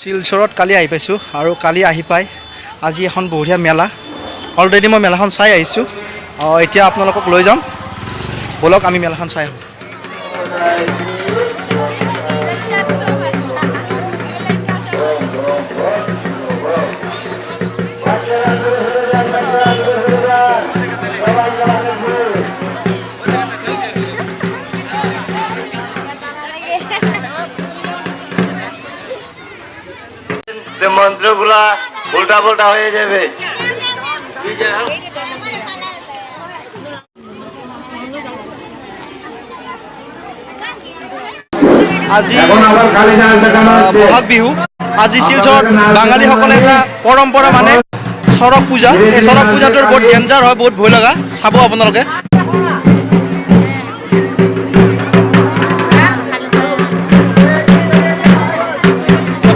শিলচৰত কালি আহি পাইছোঁ আৰু কালি আহি পাই আজি এখন বঢ়িয়া মেলা অলৰেডি মই মেলাখন চাই আহিছোঁ। এতিয়া আপোনালোকক লৈ যাম, ব'লক আমি মেলাখন চাই আহোঁ। মন্ত্রগুলা উল্টা পাল্টা হয়ে যাবে। আজি বহাগ বিহু, আজি শিলচৰত বাঙালীসকলে এটা পৰম্পৰা মানে চৰক পূজা। এই চৰক পূজাটোৰ বহুত ডেঞ্জাৰ হয়, বহুত ভয় লগা। চাব আপোনালোকে।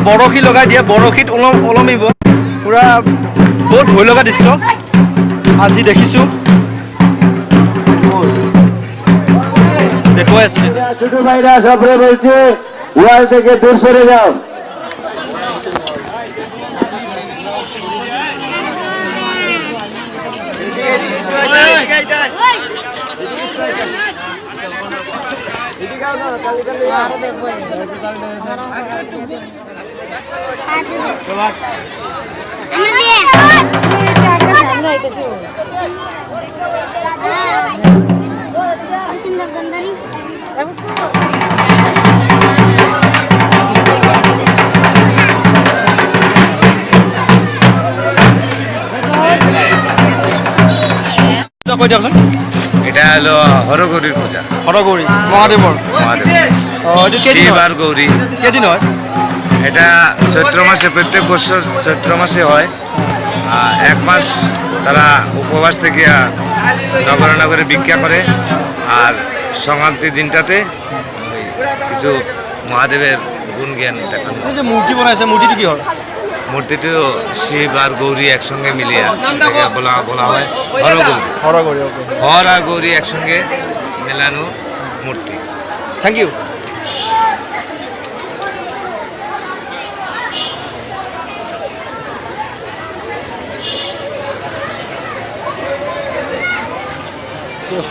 বৰশী লগাই দিয়ে, বৰশীত ওলমিব, পুৰা বহুত ভয় লগা দৃশ্য আজি দেখিছোঁ, দেখুৱাই আছোঁ। ছোট ভাইৰা সবৰে বলছে ওয়াল থেকে দূৰ সৰে যাও। কৈ দিয়কচোন। এটা হলো হৰগৌৰীৰ পূজা, হৰগৌৰী মহাদেৱৰ। শিব আর গৌরী। কেইদিন হয় এটা চৈত্র মাসে, প্রত্যেক বছর চৈত্র মাসে হয়। 1 মাস তারা উপবাস থেকে নগরে নগরে ভিক্ষা করে, আর সংক্রান্তি দিনটাতে কিছু মহাদেবের গুণ জ্ঞান দেখানো। এই যে মূৰ্তি বনাইছে, মূৰ্তিটো কি হয়? মূৰ্তিটি শিব আৰ গৌৰী একসঙ্গে মিলিয়ে বলা হয় হৰগৌৰী। হৰগৌৰী, হৰ আৰ গৌৰী একসঙ্গে মেলানো মূৰ্তি। Thank U.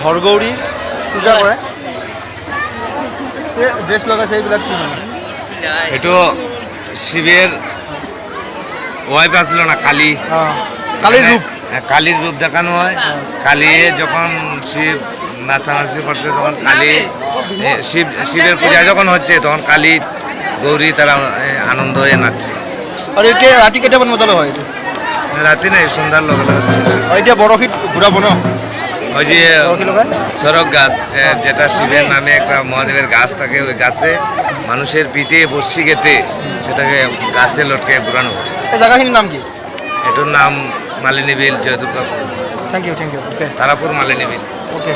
হৰগৌৰী পূজা কৰে, ড্ৰেছ লগাইছে, এইবিলাক কি মানে? এটো শিবেৰ ওয়াইফ আসছিল না, কালী। কালীৰ ৰূপ, কালীর রূপ দেখানো হয়। কালী যখন শিব নাচানাচি করছে, তখন কালী শিবের পূজা যখন হচ্ছে, তখন কালী গৌরী তারা আনন্দ হয়ে নাচছে। আৰু এতিয়া ৰাতি কেইটামান বজালৈ হয়? ৰাতে নাই, সন্ধ্যাৰ লগে লগে হচ্ছে। এতিয়া বৰশীত ঘূৰাব ন? ওই যে বৰশী লগাই সরক গাছ, যেটা শিবের নামে একটা মহাদেবের গাছ থাকে, ওই গাছে মানুষের পিঠে বসি গেতে সেটাকে গাছে লটকে ঘুরানো হয়। এই জায়গাখিনিৰ নাম কি? এটার নাম Malini Beel, Joydurgapur. Thank you, thank you. Okay, Tarapur Malini Beel. Okay.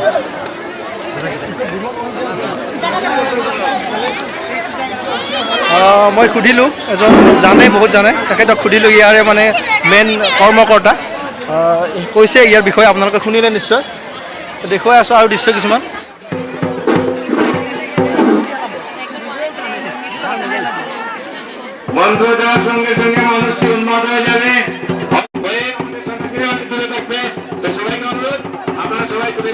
মই সুধিলোঁ, এজন জানে, বহুত জানে, তেখেতক সুধিলোঁ, ইয়াৰে মানে মেইন কৰ্মকৰ্তা। কৈছে ইয়াৰ বিষয়ে, আপোনালোকে শুনিলে নিশ্চয়। দেখুৱাই আছোঁ আৰু দৃশ্য কিছুমান। মন্ত্র দেওয়ার সঙ্গে সঙ্গে মানুষটি উন্মাদ হয়ে যাবে। সবাইকে অনুরোধ, আপনারা সবাই করে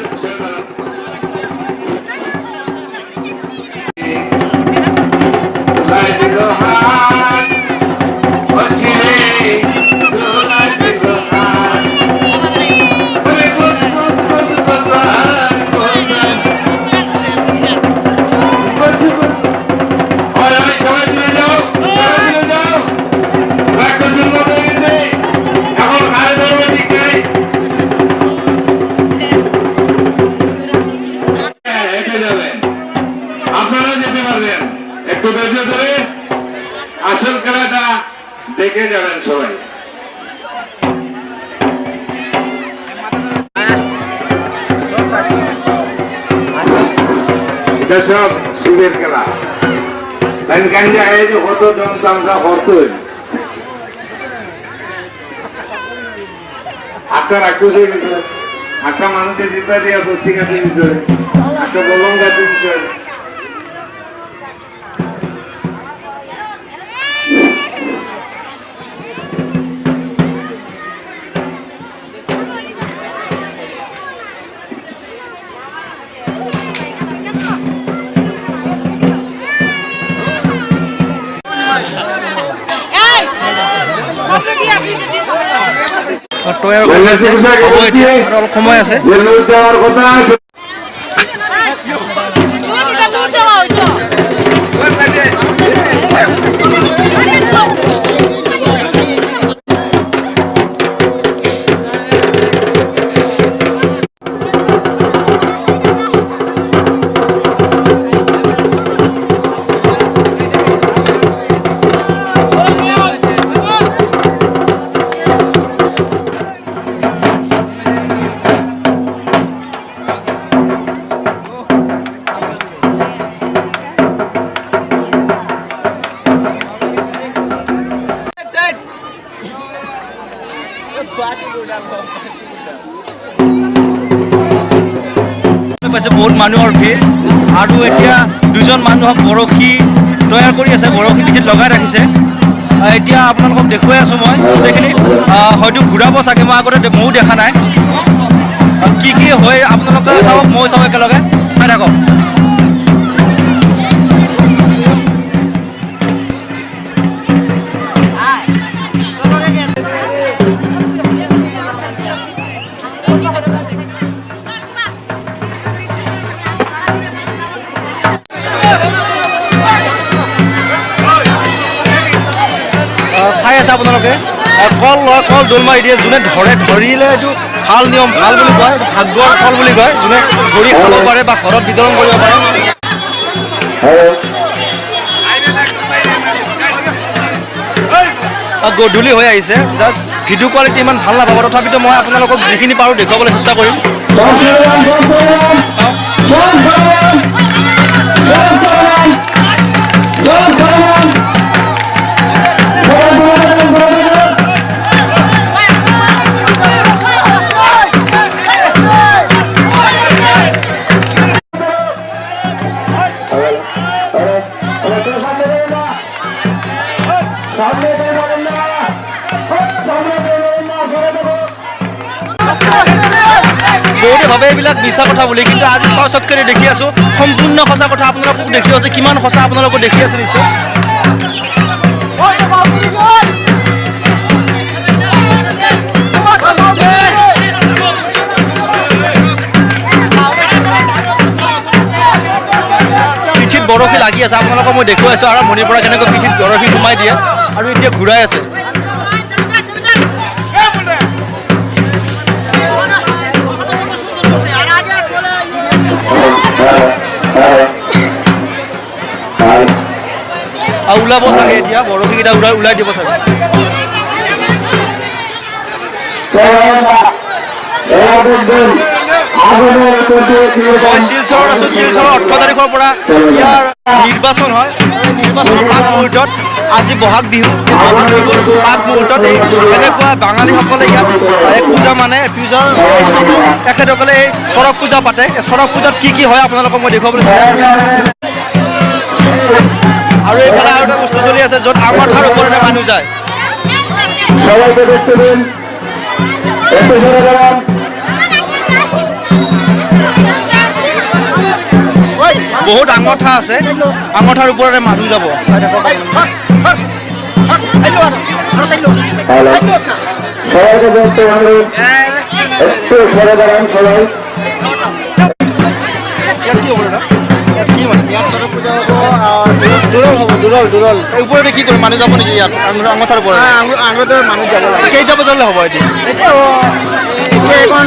একটু ধৈর্য ধরে আসল খেলাটা দেখে যাবেন সবাই। এটা সব শিবের খেলা। কত জন তামসা করছেন, হাতটা রাক্ষস হয়ে গেছে, হাতটা মানুষের জিতা দিয়ে বসি কাটে দিতে, একটা বলং কাটে দিতে। তৈয়াৰ কৰি আছে হ'ব এতিয়া আৰু অলপ সময় আছে দেওয়াৰ কথা আছে পাইছে বহুত মানুহৰ ভিৰ আৰু এতিয়া দুজন মানুহক বৰশী তৈয়াৰ কৰি আছে বৰশী পিঠিত লগাই ৰাখিছে এতিয়া আপোনালোকক দেখুৱাই আছোঁ মই গোটেইখিনি হয়তো ঘূৰাব চাগে মই আগতে ময়ো দেখা নাই কি কি হয় আপোনালোকে চাওক মই চাওঁ একেলগে চাই থাকক চাই আছে আপোনালোকে কল লয় কল দোল মাৰি দিয়ে যোনে ধৰে ধৰিলে এইটো ভাল নিয়ম ভাল বুলি কয় ভাগ্যৰ ফল বুলি কয় যোনে ধৰি খাব পাৰে বা ঘৰত বিতৰণ কৰিব পাৰে গধূলি হৈ আহিছে জাষ্ট ভিডিঅ' কোৱালিটি ইমান ভাল নাপাব তথাপিতো মই আপোনালোকক যিখিনি পাৰোঁ দেখুৱাবলৈ চেষ্টা কৰিম বহুতে ভাবে এইবিলাক মিছা কথা বুলি কিন্তু আজি স্বচক্ষেৰে দেখি আছোঁ সম্পূৰ্ণ সঁচা কথা আপোনালোকক দেখি আছে কিমান সঁচা আপোনালোকক দেখি আছে নিশ্চয় পিঠিত বৰশী লাগি আছে আপোনালোকক মই দেখুৱাই আছোঁ আৰম্ভণিৰ পৰা কেনেকৈ পিঠিত বৰশী সোমাই দিয়ে আৰু এতিয়া ঘূৰাই আছে ওলাব চাগে এতিয়া বৰশীকেইটা ওলাই দিব চাগে মই শিলচৰত আছোঁ শিলচৰৰ 18 তাৰিখৰ পৰা ইয়াৰ নিৰ্বাচন হয় নিৰ্বাচনৰ পাক মুহূৰ্তত আজি বহাগ বিহু বহাগ বিহুৰ পাক মুহূৰ্তত এই এনেকুৱা বাঙালীসকলে ইয়াত এক পূজা মানে পূজাৰ তেখেতসকলে এই চৰক পূজা পাতে এই চৰক পূজাত কি কি হয় আপোনালোকক মই দেখুৱাবলৈ আৰু এইফালে আৰু এটা বস্তু চলি আছে য'ত আঙঠাৰ ওপৰতে মানুহ যায় বহুত আঙঠা আছে আঙঠাৰ ওপৰতে মানুহ যাব দূৰল ওপৰতে কি কৰিম মানুহ যাব নেকি ইয়াত আঙঠাৰ ওপৰত আঙঠাৰ মানুহ যাব কেইটা বজালৈ হ'ব এতিয়া এখন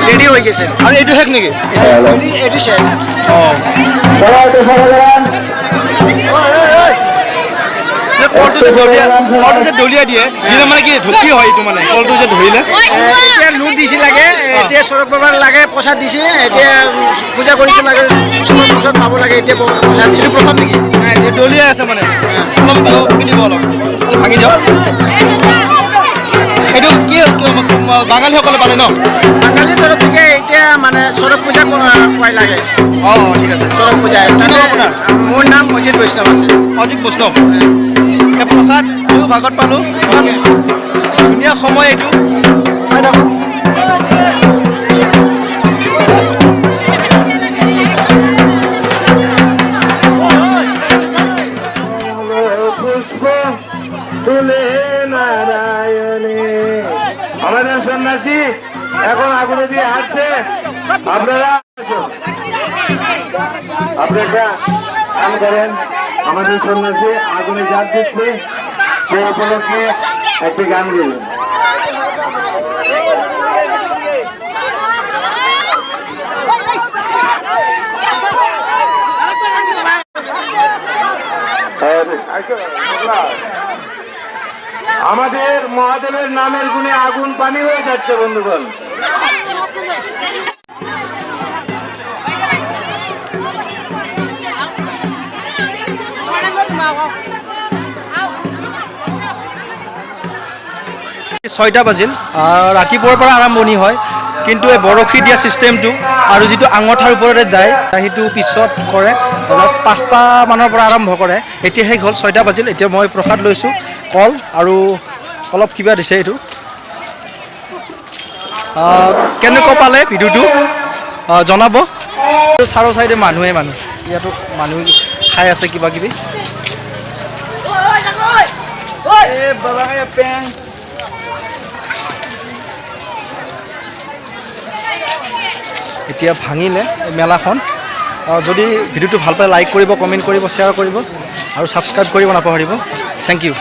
ৰেডি হৈ গৈছে আৰু এইটো শেষ নেকি এইটো শেষ কলটো যে দলিয়াই দিয়ে দিলে মানে কি ঢুকি হয় এইটো মানে কলটো যে ধৰিলে এতিয়া লুট দিছে লাগে এতিয়া চৰক বাবাৰ লাগে প্ৰসাদ দিছে এতিয়া পূজা কৰিছে লাগে চৰক প্ৰসাদ পাব লাগে এতিয়া প্ৰসাদ নেকি এতিয়া দলিয়াই আছে মানে অলপ ভাঙি দিব অলপ ভাঙি দিয়ক এইটো কি বাঙালীসকলে পালে ন বাঙালীৰ তৰফ থেকে এতিয়া মানে চৰক পূজা কয় লাগে ঠিক আছে চৰক পূজা আপোনাৰ মোৰ নাম অজিত বৈষ্ণৱ আছে অজিত বৈষ্ণৱ প্ৰসাদ ময়ো ভাগত পালোঁ ধুনীয়া সময় এইটো চাই থাকক তুলে নারায়ণে। আমাদের সন্ন্যাসী এখন আগুনে দিয়ে হাঁটছে, আপনারা আপনি একটা কাম করেন, আমাদের সন্ন্যাসী আগুনে জাত দিচ্ছে, সে উপলক্ষে একটি গান দিলেন। আমাদের মহাদেবের নামের গুণে আগুন পানি হয়ে যাচ্ছে বন্ধুগণ। ছয়টা বাজিল, ৰাতিপুৱাৰ পৰা আৰম্ভণি হয়, কিন্তু এই বৰশী দিয়া ছিষ্টেমটো আৰু যিটো আঙঠাৰ ওপৰতে যায় সেইটো পিছত কৰে, জাষ্ট 5টা মানৰ পৰা আৰম্ভ কৰে। এতিয়া শেষ হ'ল, 6টা বাজিল। এতিয়া মই প্ৰসাদ লৈছোঁ, কল আৰু অলপ কিবা দিছে এইটো। কেনেকুৱা পালে ভিডিঅ'টো জনাব। চাৰো চাইডে মানুহ, ইয়াতো মানুহ খাই আছে কিবা কিবি। এতিয়া ভাঙিলে এই মেলাখন। যদি ভিডিঅ'টো ভাল পায় লাইক কৰিব, কমেণ্ট কৰিব, শ্বেয়াৰ কৰিব আৰু ছাবস্ক্ৰাইব কৰিব নাপাহৰিব। Thank U.